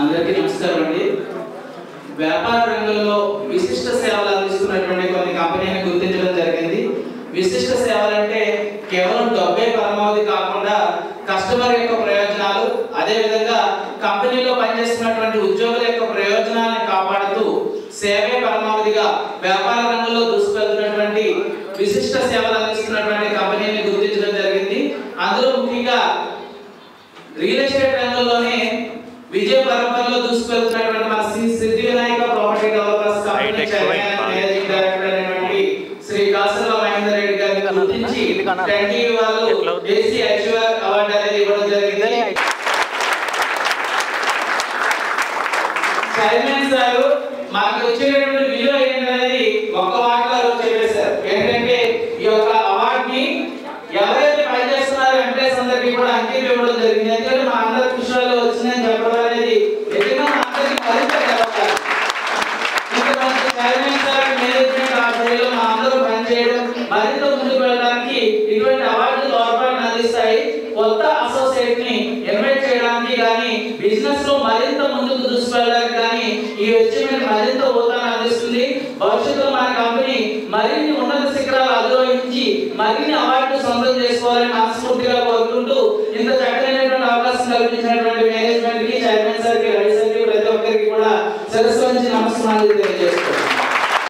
అందరికీ నమస్కారం అండి. వ్యాపార రంగంలో విశిష్ట సేవలు అందిస్తున్నటువంటి కొన్ని కంపెనీలను గుర్తించడం జరిగింది. విశిష్ట సేవలు అంటే కేవలం డబ్బే పరమావధి కాకుండా కస్టమర్ యొక్క ప్రయోజనాలు, అదేవిధంగా కంపెనీలో పనిచేస్తున్నటువంటి ఉద్యోగుల యొక్క ప్రయోజనాలను కాపాడుతూ సేవే పరమావధిగా వ్యాపార రంగంలో దూసుకెళ్తున్నటువంటి విశిష్ట సేవలు అందిస్తున్నటువంటి కంపెనీని గుర్తించడం జరిగింది. అందులో ముఖ్యంగా రియల్ ఎస్టేట్ రంగంలోనే విజయ పరంపరలో దూసుకెళ్తున్నటువంటి మన సిద్ధి Vinayaka property developers company chairman managing director అయినటువంటి శ్రీ కాసర్ల మహేందర్ రెడ్డి గారిని గుర్తించి 20 వాళ్ళు ఏసీ అచీవర్ అవార్డు అనేది ఇవ్వడం జరిగింది. చైర్మన్ సార్ మనకు వచ్చేటువంటి విలువ ఏంటనేది ఒక్క మాటలో చెప్పేశారు. ఏంటంటే ఈ యొక్క అవార్డుని ఎవరైతే పనిచేస్తున్నారో ఎంప్లాయీస్ అందరికీ కూడా అంకితం ఇవ్వడం జరిగింది. ఎందుకంటే మా అందరి కృష్ణలో వచ్చిందని చెప్పడం అనేది నిజంగా మా అందరికీ మరింత గర్వకారణం. ఇంతమంది చైర్మన్ సార్ మేనేజ్మెంట్ ఆధ్వర్యంలో మా అందరూ పనిచేయడం మరింత ముందుకు వెళ్ళడానికి ఇటువంటి అవార్డులు తోడ్పాటును అందిస్తాయి. కొత్త అసోసియేట్ ని ఇన్వైట్ చేయడానికి కానీ బిజినెస్ లో మరింత ముందుకు దూసుకెళ్ళడానికి కానీ ఈ అచీవ్మెంట్ మరింత ఊతాన్ని అందిస్తుంది. భవిష్యత్తులో మన కంపెనీ మరిన్ని ఉన్నత శిఖరాలు అధిరోహించి మరిన్ని అవార్డులు సొంతం చేసుకోవాలని మనస్ఫూర్తిగా కోరుకుంటూ ఇంత చక్కనైనటువంటి అవకాశం కల్పించినటువంటి మేనేజ్మెంట్ కి, చైర్మన్ సార్ కి, రవి సార్ కి, ప్రతి ఒక్కరికి కూడా శిరస్సు వంచి నమస్కారాలు తెలియజేస్తున్నాను.